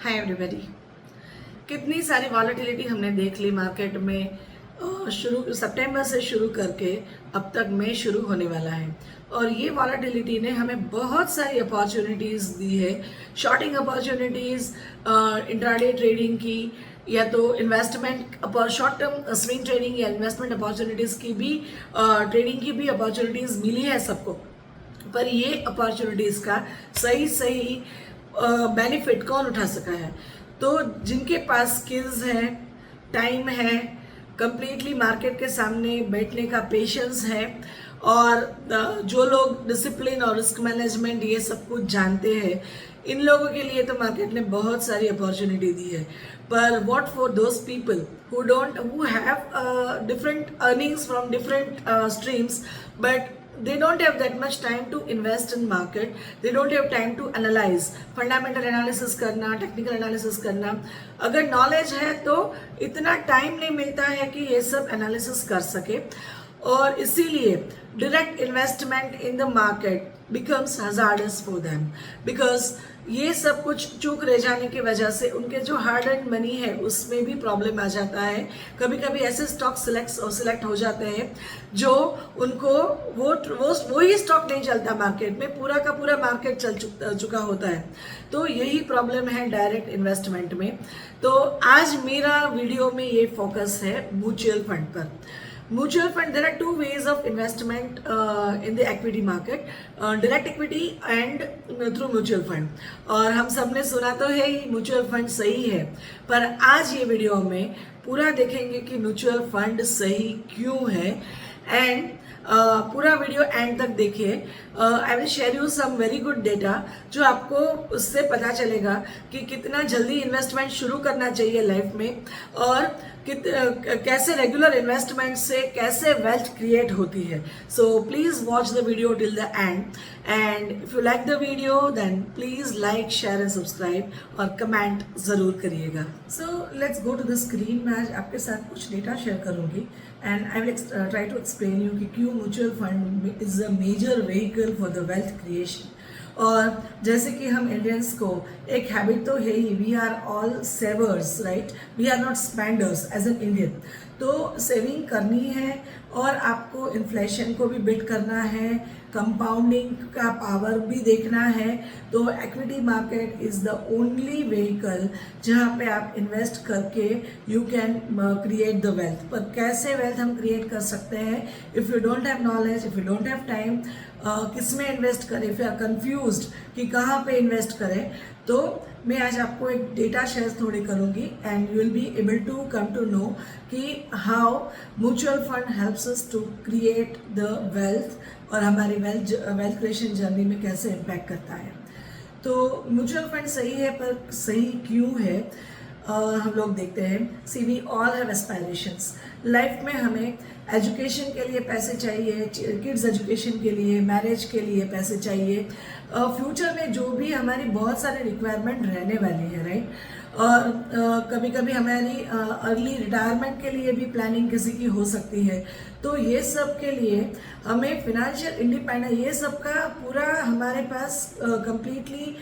Hi everybody. कितनी सारी volatility हमने देख ली मार्केट में। शुरू सितंबर से शुरू करके अब तक मई शुरू होने वाला है और ये वॉलेटिलिटी ने हमें बहुत सारी अपॉर्चुनिटीज़ दी है। शॉर्टिंग अपॉर्चुनिटीज़, इंट्राडे ट्रेडिंग की, या तो investment short term swing trading या इन्वेस्टमेंट अपॉर्चुनिटीज़ की भी, ट्रेडिंग की भी अपॉर्चुनिटीज़ मिली है सबको। पर ये अपॉर्चुनिटीज़ का सही सही बेनिफिट कौन उठा सका है? तो जिनके पास स्किल्स है, टाइम है, कंप्लीटली मार्केट के सामने बैठने का पेशेंस है और जो लोग डिसिप्लिन और रिस्क मैनेजमेंट ये सब कुछ जानते हैं, इन लोगों के लिए तो मार्केट ने बहुत सारी अपॉर्चुनिटी दी है। पर what for those people who have different earnings from different streams, but they don't have that much time to invest in market, they don't have time to analyze, fundamental analysis करना, technical analysis करना। अगर knowledge है तो इतना time नहीं मिलता है कि ये सब analysis कर सके और इसीलिए direct investment in the market becomes hazardous for them because ये सब कुछ चूक रह जाने की वजह से उनके जो हार्ड एंड मनी है उसमें भी प्रॉब्लम आ जाता है। कभी कभी ऐसे स्टॉक सिलेक्ट हो जाते हैं जो उनको वो ही स्टॉक नहीं चलता मार्केट में, पूरा का पूरा मार्केट चल चुका होता है। तो यही प्रॉब्लम है डायरेक्ट इन्वेस्टमेंट में। तो आज मेरा वीडियो में ये फोकस है म्यूचुअल फंड पर। Mutual fund, there are two ways of investment in the equity market, direct equity and through mutual fund। और हम सबने सुना तो है ही म्यूचुअल फंड सही है, पर आज ये वीडियो में पूरा देखेंगे कि म्यूचुअल फंड सही क्यों है। एंड पूरा वीडियो एंड तक देखिए। I will share you some very good data जो आपको उससे पता चलेगा कि कितना जल्दी इन्वेस्टमेंट शुरू करना चाहिए लाइफ में और कैसे रेगुलर इन्वेस्टमेंट से कैसे वेल्थ क्रिएट होती है। So please watch the video till the end if you like the video then please like, share and subscribe और कमेंट जरूर करिएगा। So let's go to the screen. मैं आज आपके साथ कुछ डेटा शेयर करूंगी and I will try to explain you कि क्यों mutual fund is a major vehicle for the wealth creation. और जैसे कि हम इंडियंस को एक हैबिट तो है ही, we are all savers, right, we are not spenders as an Indian. तो सेविंग करनी है और आपको इन्फ्लेशन को भी बीट करना है, कंपाउंडिंग का पावर भी देखना है। तो equity market is the only vehicle जहाँ पे आप इन्वेस्ट करके you can create the wealth. पर कैसे वेल्थ हम क्रिएट कर सकते हैं? If you don't have knowledge, if you don't have time, किस में इन्वेस्ट करें, इफ़ यू आर कन्फ्यूज्ड कि कहाँ पे इन्वेस्ट करें, तो मैं आज आपको एक डेटा शेयर थोड़ी करूँगी and you will be able to come to know कि how mutual fund helps us to create the wealth और हमारी वेल्थ क्रिएशन जर्नी में कैसे इम्पैक्ट करता है। तो म्यूचुअल फंड सही है, पर सही क्यों है? हम लोग देखते हैं। See we all have aspirations life में। हमें एजुकेशन के लिए पैसे चाहिए, किड्स एजुकेशन के लिए, मैरिज के लिए पैसे चाहिए, फ्यूचर में जो भी हमारी बहुत सारी रिक्वायरमेंट रहने वाली है, राइट। और कभी कभी हमारी अर्ली रिटायरमेंट के लिए भी प्लानिंग किसी की हो सकती है। तो ये सब के लिए हमें फिनेंशियल इंडिपेंडेंस, ये सब का पूरा हमारे पास कंप्लीटली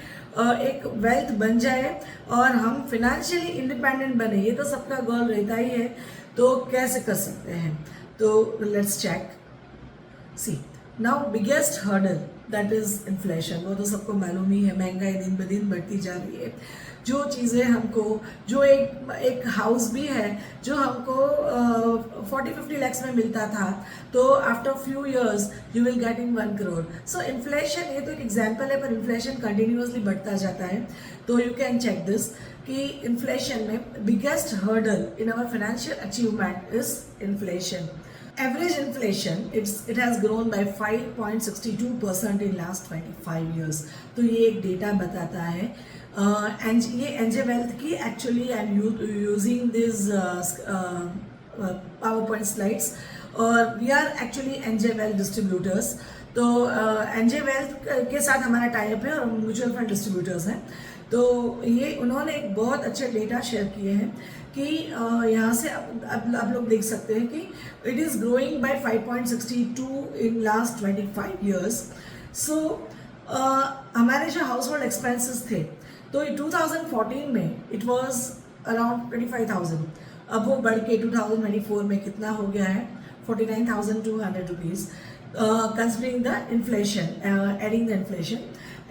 एक वेल्थ बन जाए और हम फिनेंशियली इंडिपेंडेंट बने, ये तो सबका गोल रहता ही है। तो कैसे कर सकते हैं? तो let's check. See now biggest hurdle that is inflation. वो तो सबको मालूम ही है, महंगाई दिन ब दिन बढ़ती जा रही है। जो चीज़ें हमको, जो एक हाउस भी है जो हमको 40-50 lakhs में मिलता था, तो after few years you will get in 1 crore। So inflation, ये तो एक एग्जाम्पल है, पर इन्फ्लेशन कंटिन्यूसली बढ़ता जाता है। तो यू कैन चेक दिस कि इन्फ्लेशन में biggest hurdle in our financial achievement is inflation. Average inflation, it has grown by 5.62% in last 25 years। तो ये एक डेटा बताता है। ये एनजे वेल्थ की actually I am using this PowerPoint slides और we are actually NJ wealth distributors. तो NJ wealth के साथ हमारा टाइप है और म्यूचुअल फंड डिस्ट्रीब्यूटर्स हैं। तो ये उन्होंने एक बहुत अच्छे डेटा शेयर किए हैं कि यहाँ से आप लोग देख सकते हैं कि it is growing by 5.62 in last 25 years। So हमारे जो हाउस होल्ड एक्सपेंसेस थे तो 2014 में इट वाज अराउंड 25,000, अब वो बढ़ के 2024 में कितना हो गया है 49,200 rupees, considering the inflation, adding the inflation.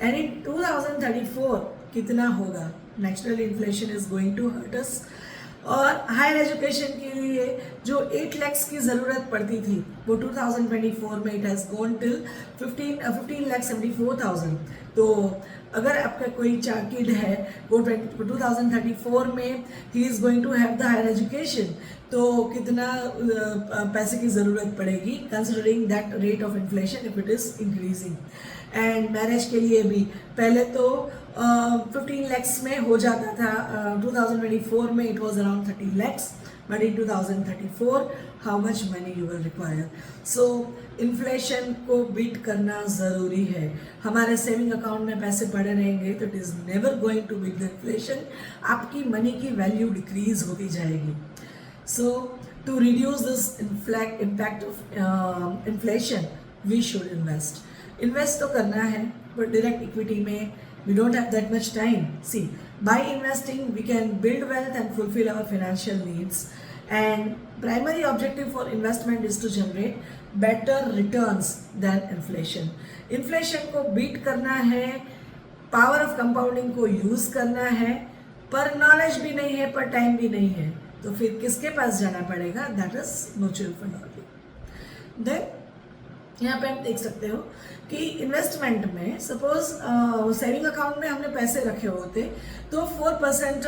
And in 2034 कितना होगा? Natural inflation is going to hurt us. और हायर एजुकेशन के लिए जो 8 lakhs की ज़रूरत पड़ती थी वो 2024 में इट हैज़ गोन टिल 15,74,000। तो अगर आपका कोई किड है वो 2034 में ही is going to have the higher education, तो कितना पैसे की ज़रूरत पड़ेगी considering that rate of inflation if it is increasing. And marriage के लिए भी पहले तो 15 lakhs में हो जाता था, 2024 में it was around 30 lakhs, but in 2034 how much money you will require. So inflation को बीट करना ज़रूरी है। हमारे सेविंग अकाउंट में पैसे पड़े रहेंगे तो it is never going to beat the inflation, आपकी मनी की वैल्यू डिक्रीज होती जाएगी। So to reduce this impact of inflation we should invest तो करना है, बट डायरेक्ट इक्विटी में we don't have that much time. See, by investing we can build wealth and fulfill our financial needs, and primary objective for investment is to generate better returns than inflation. Inflation को beat करना है, power of compounding को use करना है, पर knowledge भी नहीं है, पर time भी नहीं है, तो फिर किसके पास जाना पड़ेगा? That is mutual fund only. Then यहाँ पे आप देख सकते हो कि इन्वेस्टमेंट में सपोज सेविंग अकाउंट में हमने पैसे रखे होते तो 4%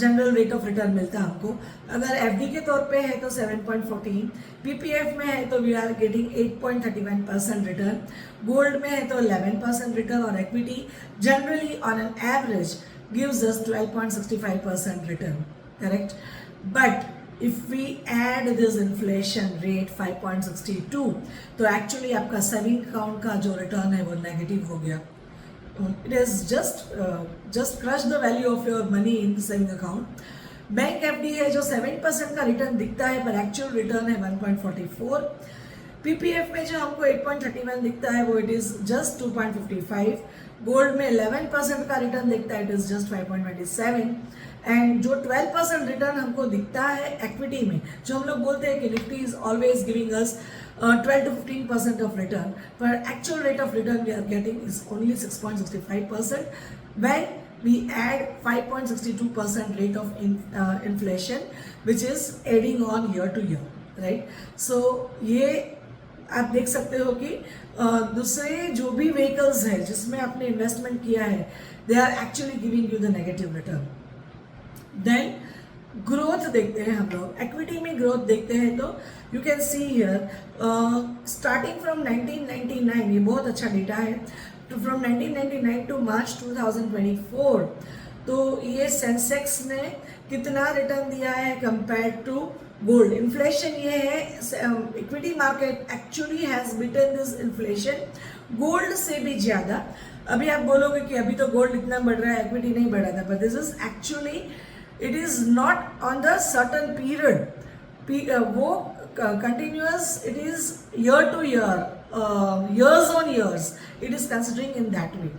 जनरल रेट ऑफ रिटर्न मिलता हमको। अगर एफडी के तौर पे है तो 7.14, पीपीएफ में है तो we are getting 8.31% return, gold में है तो 11% रिटर्न, और equity generally on an average gives us 12.65% return, correct. But if we add this inflation rate 5.62, तो एक्चुअली आपका सेविंग अकाउंट का जो रिटर्न है वो नेगेटिव हो गया। It is just crush the value of your money in saving account. Bank FD है जो 7% का रिटर्न दिखता है पर एक्चुअल रिटर्न है 1.44। पीपीएफ में जो हमको 8.31 दिखता है वो इट इज जस्ट 2.55। गोल्ड में 11% का रिटर्न दिखता है, इट इज जस्ट 5.27। एंड जो 12% रिटर्न हमको दिखता है एक्विटी में, जो हम लोग बोलते हैं कि Nifty is always giving us 12 to 15% of return, पर actual rate of return we are getting is only 6.65% when we add 5.62% rate of inflation which is adding on year to year, right? So ये आप देख सकते हो कि दूसरे जो भी व्हीकल्स है जिसमें आपने इन्वेस्टमेंट किया है they are actually giving you the negative return. Then growth देखते हैं हम लोग, एक्विटी में ग्रोथ देखते हैं तो you can see here starting from 1999, ये बहुत अच्छा डेटा है, तो फ्रॉम 1999 टू मार्च 2024 तो ये सेंसेक्स ने कितना रिटर्न दिया है कंपेयर टू गोल्ड। इन्फ्लेशन ये है, equity market actually has beaten this inflation gold से भी ज़्यादा। अभी आप बोलोगे कि अभी तो गोल्ड इतना बढ़ रहा है, इक्विटी नहीं बढ़ा था, but this is actually it is not on the certain period, वो continuous, it is year to year, years on years, it is considering in that way.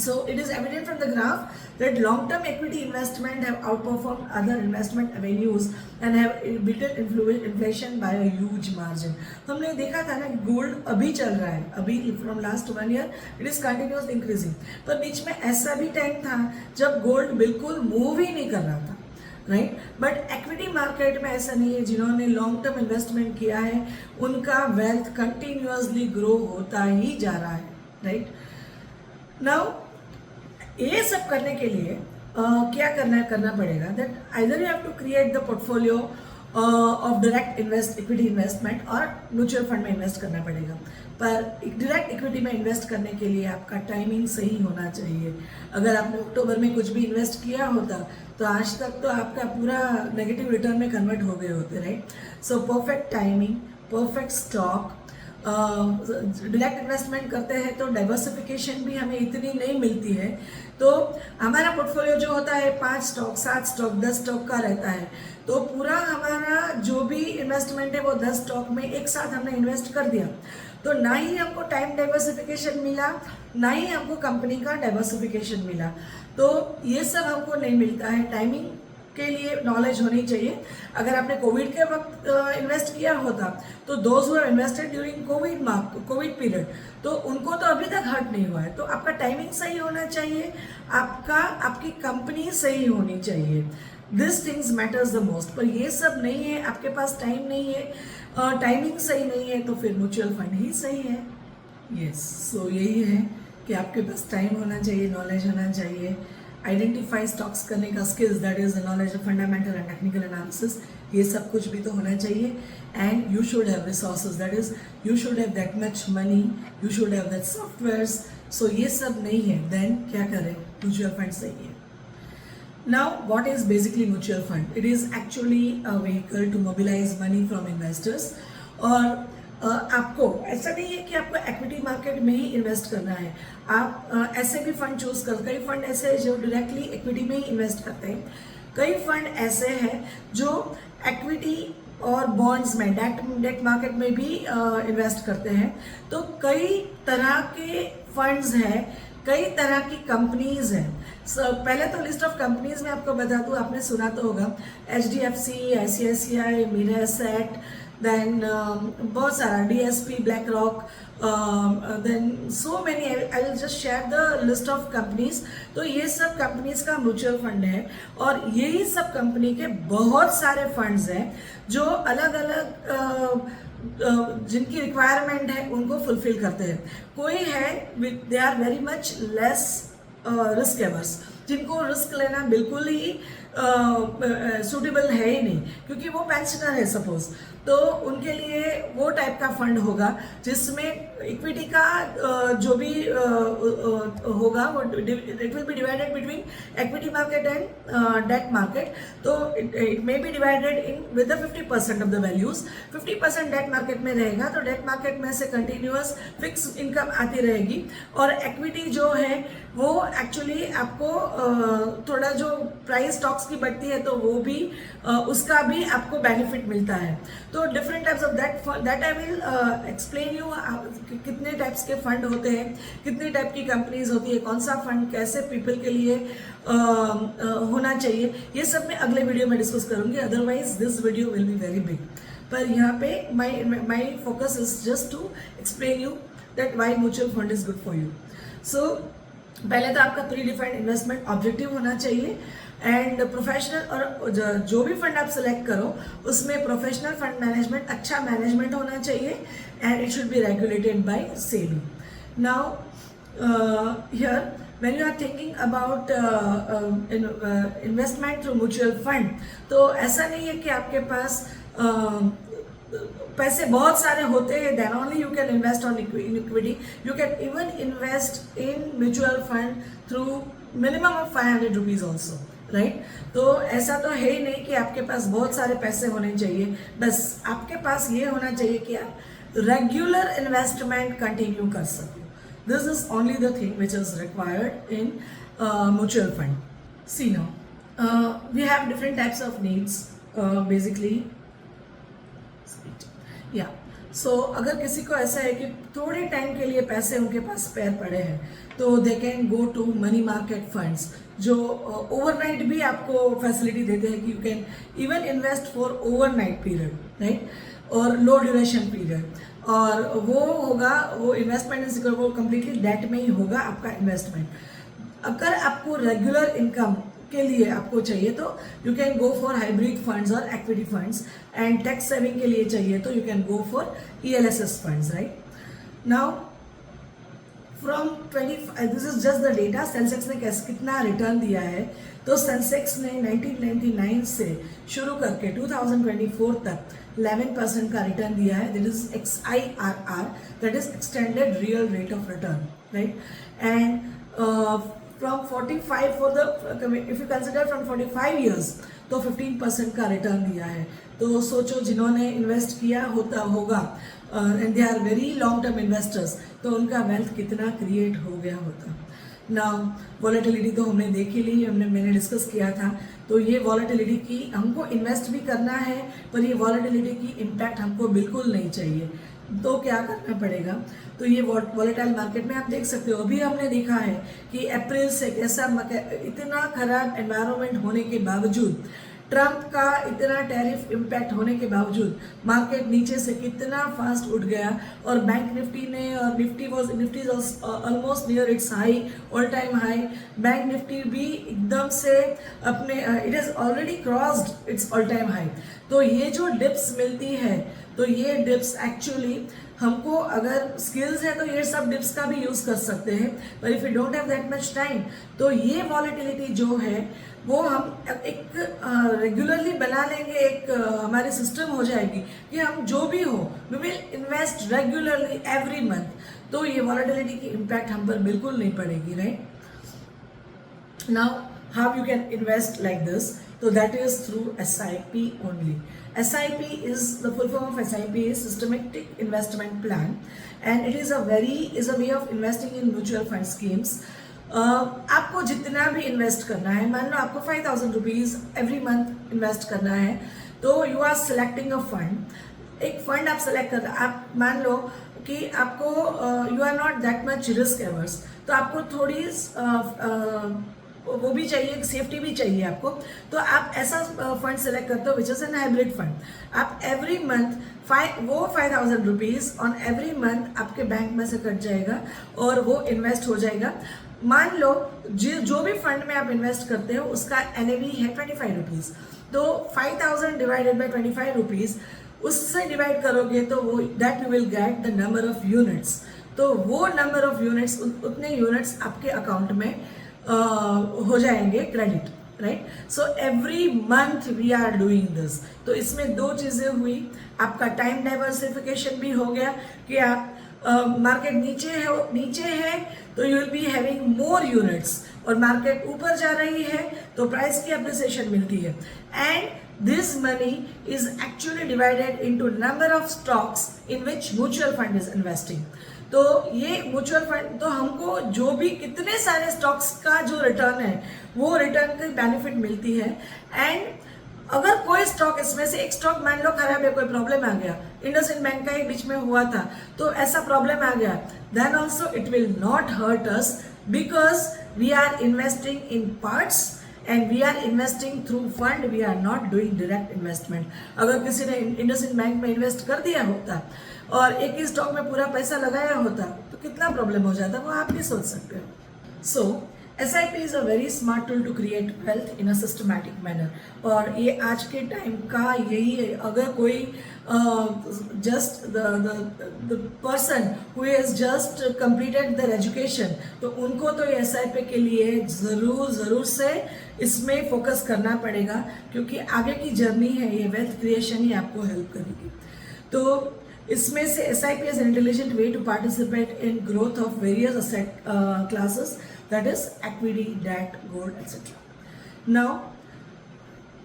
So it is evident from the graph that long-term equity investment have outperformed other investment avenues and have beaten inflation by a huge margin. हमने देखा था ना gold अभी चल रहा है, अभी from last 1 year it is continuously increasing, पर बीच में ऐसा भी टाइम था जब गोल्ड बिल्कुल मूव ही नहीं कर रहा था, राइट। बट एक्विटी मार्केट में ऐसा नहीं है, जिन्होंने लॉन्ग टर्म इन्वेस्टमेंट किया है उनका वेल्थ कंटिन्यूअसली ग्रो होता ही जा रहा है, राइट। नाउ ये सब करने के लिए क्या करना पड़ेगा, that either you have to create the portfolio of direct equity investment और म्यूचुअल फंड में इन्वेस्ट करना पड़ेगा। पर डायरेक्ट इक्विटी में इन्वेस्ट करने के लिए आपका टाइमिंग सही होना चाहिए। अगर आपने अक्टूबर में कुछ भी इन्वेस्ट किया होता तो आज तक तो आपका पूरा नेगेटिव रिटर्न में कन्वर्ट हो गए होते, right. So perfect timing, perfect stock, direct investment करते हैं तो डाइवर्सिफिकेशन भी हमें इतनी नहीं मिलती है, तो हमारा पोर्टफोलियो जो होता है 5 स्टॉक, 7 स्टॉक, 10 स्टॉक का रहता है, तो पूरा हमारा जो भी इन्वेस्टमेंट है वो 10 स्टॉक में एक साथ हमने इन्वेस्ट कर दिया। तो ना ही हमको टाइम डाइवर्सिफिकेशन मिला, ना ही हमको कंपनी का डाइवर्सिफिकेशन मिला। तो ये सब हमको नहीं मिलता है। टाइमिंग के लिए नॉलेज होनी चाहिए। अगर आपने कोविड के वक्त इन्वेस्ट किया होता तो those who have invested during Covid period, तो उनको तो अभी तक हर्ट नहीं हुआ है। तो आपका टाइमिंग सही होना चाहिए, आपकी कंपनी सही होनी चाहिए। This things matters the most. पर ये सब नहीं है, आपके पास टाइम नहीं है, टाइमिंग सही नहीं है, तो फिर म्यूचुअल फंड ही सही है। यस, सो यही है कि आपके पास टाइम होना चाहिए, नॉलेज होना चाहिए, आइडेंटिफाई स्टॉक्स करने का skills, that is the knowledge of fundamental and technical analysis, ये सब कुछ भी तो होना चाहिए। And you should have resources, that is you should have that much money, you should have that softwares. So ये सब नहीं है, देन क्या करें? म्यूचुअल फंड सही है। Now, what is basically mutual fund? It is actually a vehicle to mobilize money from investors. और आपको ऐसा नहीं है कि आपको एक्विटी मार्केट में ही इन्वेस्ट करना है। आप ऐसे भी फंड चूज कर, कई फंड ऐसे हैं जो डायरेक्टली इक्विटी में ही इन्वेस्ट करते हैं, कई फंड ऐसे हैं जो एक्विटी और बॉन्ड्स में, डेट मार्केट में भी इन्वेस्ट करते हैं। तो कई तरह के फंड्स हैं, कई तरह की कंपनीज हैं। पहले तो लिस्ट ऑफ कंपनीज में आपको बता दूं, आपने सुना तो होगा HDFC, ICICI, Mirae asset, then बहुत सारा DSP, BlackRock, then so many, I will just share the list of companies. तो ये सब कंपनीज का म्यूचुअल फंड है, और यही सब कंपनी के बहुत सारे फंड्स हैं जो अलग अलग जिनकी रिक्वायरमेंट है उनको फुलफिल करते हैं। कोई है they are very much less risk averse, जिनको रिस्क लेना बिल्कुल ही सूटेबल है ही नहीं, क्योंकि वो पेंशनर है सपोज, तो उनके लिए वो टाइप का फंड होगा जिसमें इक्विटी का जो भी होगा वो it will be divided between equity market and debt market. तो it may be divided in with 50% of the values. 50% debt market में रहेगा, तो डेट मार्केट में से कंटिन्यूअस फिक्स इनकम आती रहेगी, और एक्विटी जो है वो एक्चुअली आपको थोड़ा जो प्राइस स्टॉक्स की बढ़ती है तो वो भी उसका भी आपको बेनिफिट मिलता है। तो different types of that I will explain you कितने टाइप्स के फंड होते हैं, कितनी टाइप की कंपनीज होती है, कौन सा फंड कैसे पीपल के लिए होना चाहिए, ये सब मैं अगले वीडियो में डिस्कस करूंगी। Otherwise this video will be very big, पर यहाँ पे my focus is just to explain you that why mutual fund is good for you. So पहले तो आपका प्री डिफाइंड इन्वेस्टमेंट ऑब्जेक्टिव होना चाहिए, एंड प्रोफेशनल, और जो भी फंड आप सेलेक्ट करो उसमें प्रोफेशनल फंड मैनेजमेंट, अच्छा मैनेजमेंट होना चाहिए, and it should be regulated by SEBI. Now here when you are thinking about investment through mutual fund, तो ऐसा नहीं है कि आपके पास पैसे बहुत सारे होते हैं then only you can invest on equity. You can even invest in mutual fund through minimum of 500 rupees also, right? तो ऐसा तो है ही नहीं कि आपके पास बहुत सारे पैसे होने चाहिए, बस आपके पास ये होना चाहिए कि आप रेगुलर इन्वेस्टमेंट कंटिन्यू कर सको। This is only the thing which is required in mutual fund. See now we have different types of needs basically, या सो अगर किसी को ऐसा है कि थोड़े टाइम के लिए पैसे उनके पास स्पेयर पड़े हैं, तो they can go to money market funds, जो ओवरनाइट भी आपको फैसिलिटी देते हैं कि you can even invest for overnight period, right, और लो ड्यूरेशन पीरियड, और वो होगा, वो इन्वेस्टमेंट इन सिक्योर, वो कम्प्लीटली डेट में ही होगा आपका इन्वेस्टमेंट। अगर आपको रेगुलर इनकम के लिए आपको चाहिए तो you can go for hybrid funds और equity funds, and tax saving के लिए चाहिए तो you can go for ELSS funds, right? Now from 25, this is just the data, Sensex ने कितना रिटर्न दिया है। तो सेंसेक्स ने 1999 से शुरू करके 2024 तक 11% का रिटर्न दिया है, that is XIRR, that is extended real rate of return, right? And from 45 for the, if you consider from 45 years, तो 15% का रिटर्न दिया है। तो सोचो जिन्होंने इन्वेस्ट किया होगा and they are very long term investors, तो उनका वेल्थ कितना क्रिएट हो गया होता। नाउ वॉलेटिलिटी तो हमने देख ही ली, मैंने डिस्कस किया था। तो ये वॉलेटिलिटी की हमको इन्वेस्ट भी करना है, पर ये वॉलेटिलिटी की इम्पैक्ट हमको बिल्कुल नहीं चाहिए। तो क्या करना पड़ेगा, तो ये वॉलेटाइल मार्केट में आप देख सकते हो, अभी हमने देखा है कि अप्रैल से कैसा इतना खराब एनवायरनमेंट होने के बावजूद, ट्रंप का इतना टैरिफ इम्पैक्ट होने के बावजूद मार्केट नीचे से कितना फास्ट उठ गया, और बैंक निफ्टी ने, और Nifty almost near it's high, all time high. Bank Nifty भी एकदम से अपने it is already crossed it's all time high. तो ये जो डिप्स मिलती है, तो ये डिप्स एक्चुअली हमको, अगर स्किल्स है तो ये सब डिप्स का भी यूज़ कर सकते हैं, पर if you don't have that much time, तो ये वॉलेटिलिटी जो है वो हम एक रेगुलरली बना लेंगे, एक हमारी सिस्टम हो जाएगी कि हम जो भी हो we will invest regularly every month, तो ये वॉलेटिलिटी की इम्पैक्ट हम पर बिल्कुल नहीं पड़ेगी, right. Now how you can invest like this, so that is through SIP only. SIP is the full form of SIP is systematic investment plan, and it is a way of investing in mutual fund schemes. आपको जितना भी invest करना है, मान लो आपको 5,000 rupees every month invest करना है, तो you are selecting a fund. एक फंड आप सेलेक्ट कर, आप मान लो कि आपको you are not that much risk averse, तो आपको थोड़ी वो भी चाहिए, सेफ्टी भी चाहिए आपको, तो आप ऐसा फंड सेलेक्ट करते हो which is an hybrid fund. आप every month 5,000 rupees on every month आपके बैंक में से कट जाएगा और वो इन्वेस्ट हो जाएगा। मान लो जो भी फंड में आप इन्वेस्ट करते हो उसका NAV है 25 रुपीज़, तो 5,000 डिवाइडेड बाई 25 रुपीज़ उससे डिवाइड करोगे तो वो that you will get the number of units, तो वो नंबर ऑफ यूनिट्स, उतने यूनिट्स आपके अकाउंट में हो जाएंगे credit, right. So every month we are doing this. तो इसमें दो चीज़ें हुई, आपका टाइम डाइवर्सिफिकेशन भी हो गया कि आप मार्केट नीचे है तो you will be having more units, और मार्केट ऊपर जा रही है तो प्राइस की अप्रिसिएशन मिलती है, and this money is actually divided into number of stocks in which mutual fund is investing. तो ये म्यूचुअल फंड, तो हमको जो भी कितने सारे स्टॉक्स का जो रिटर्न है वो रिटर्न की बेनिफिट मिलती है, एंड अगर कोई स्टॉक, इसमें से एक स्टॉक मान लो खराब है, कोई प्रॉब्लम आ गया, इंडसइंड बैंक का ही बीच में हुआ था, तो ऐसा प्रॉब्लम आ गया, then also it will not hurt us because we are investing in parts and we are investing through fund, we are not doing direct investment. अगर किसी ने इंडसइंड बैंक में इन्वेस्ट कर दिया होता और एक ही स्टॉक में पूरा पैसा लगाया होता तो कितना प्रॉब्लम हो जाता, वो आप भी सोच सकते हो। So SIP is a very smart tool to create wealth in a systematic manner, और ये आज के टाइम का यही है। अगर कोई just the person who is just completed there education, तो उनको तो ये SIP के लिए ज़रूर से इसमें फोकस करना पड़ेगा, क्योंकि आगे की जर्नी है, ये वेल्थ क्रिएशन ही आपको हेल्प करेगी। तो इसमें से SIP is an intelligent way to participate in growth of various asset classes, that is equity, debt, gold, etc. Now,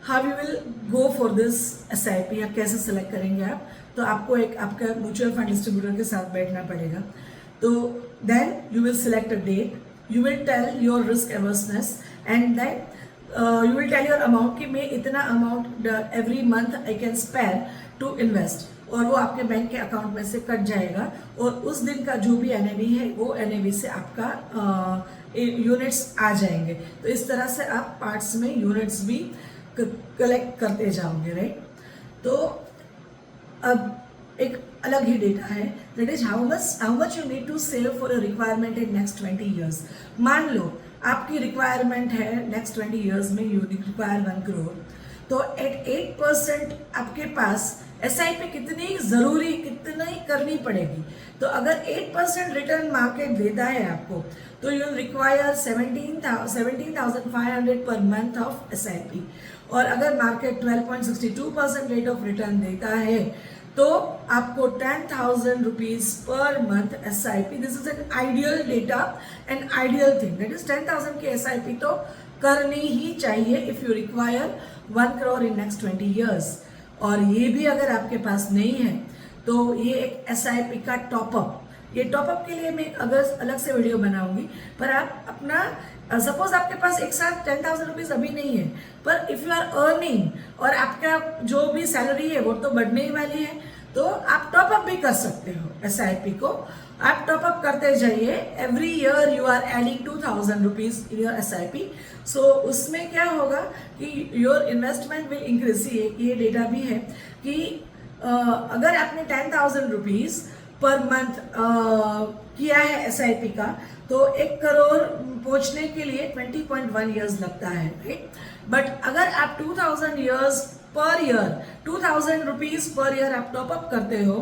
how you will go for this SIP, या कैसे select करेंगे आप, तो आपको एक आपका म्यूचुअल फंड डिस्ट्रीब्यूटर के साथ बैठना पड़ेगा। तो then you will select a date, you will tell your risk averseness, and then you will tell your amount कि मैं इतना amount every month I can spare to invest, और वो आपके बैंक के अकाउंट में से कट जाएगा, और उस दिन का जो भी NAV है वो NAV से आपका यूनिट्स आ जाएंगे। तो इस तरह से आप पार्ट्स में यूनिट्स भी कलेक्ट करते जाओगे, राइट। तो अब एक अलग ही डेटा है, that is how much you need to save for a requirement in next 20 years. मान लो आपकी रिक्वायरमेंट है नेक्स्ट 20 ईयर्स में यू रिक्वायर 1 करोड़, तो एट 8% आपके पास SIP कितनी करनी पड़ेगी। तो अगर 8% रिटर्न मार्केट देता है आपको, तो you require 17,500 per month of SIP, और अगर मार्केट 12.62% रेट ऑफ रिटर्न देता है तो आपको 10,000 rupees per month SIP, this is an ideal data and ideal thing, that is 10,000 की SIP तो करनी ही चाहिए if you require 1 crore in next 20 years. और ये भी अगर आपके पास नहीं है तो ये एक SIP का टॉपअप, ये टॉपअप के लिए मैं अगर अलग से वीडियो बनाऊंगी, पर आप अपना सपोज आपके पास एक साथ 10,000 रुपीज अभी नहीं है, पर इफ यू आर अर्निंग और आपका जो भी सैलरी है वो तो बढ़ने ही वाली है, तो आप टॉपअप भी कर सकते हो SIP को। आप टॉपअप करते जाइए, every year you are adding 2000 rupees in your SIP। So उसमें क्या होगा कि योर इन्वेस्टमेंट विल इंक्रीज। ये डेटा भी है कि अगर आपने 10,000 रुपीज पर मंथ किया है SIP का, तो 1 करोड़ पहुंचने के लिए 20.1 ईयर्स लगता है, राइट। बट अगर आप 2000 रुपीज पर ईयर आप टॉपअप करते हो,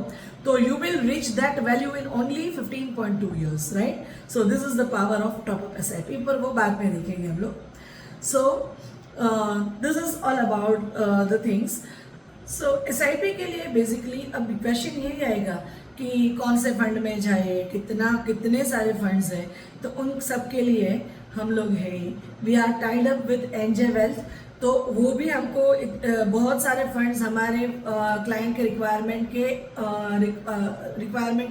तो you will reach that value in only 15.2 years, right. So this is the power of top up SIP, पर वो बाद में देखेंगे हम लोग। So this is all about the things. So SIP के लिए बेसिकली अब क्वेश्चन यही आएगा कि कौन से फंड में जाए, कितने सारे फंड्स हैं। तो उन सब के लिए हम लोग हैं, we are tied up with NJ wealth. तो वो भी हमको बहुत सारे फंड्स हमारे क्लाइंट के रिक्वायरमेंट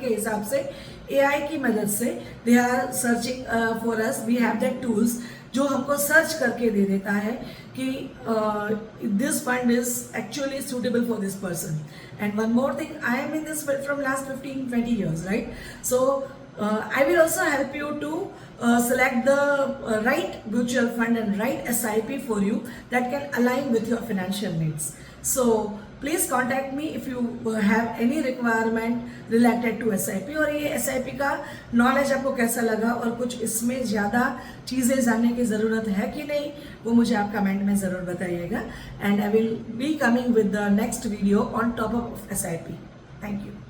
के हिसाब से AI की मदद से they are searching for us. We have that tools जो हमको सर्च करके दे देता है कि this fund is actually suitable for this person. And one more thing, I am in this field from last 15-20 years, right? So I will also help you to select the right mutual fund and right SIP for you that can align with your financial needs. So please contact me if you have any requirement related to SIP. और ये SIP का knowledge आपको कैसा लगा और कुछ इसमें ज़्यादा चीज़ें जानने की ज़रूरत है कि नहीं, वो मुझे आप कमेंट में ज़रूर बताइएगा। And I will be coming with the next video on top up of SIP. Thank you.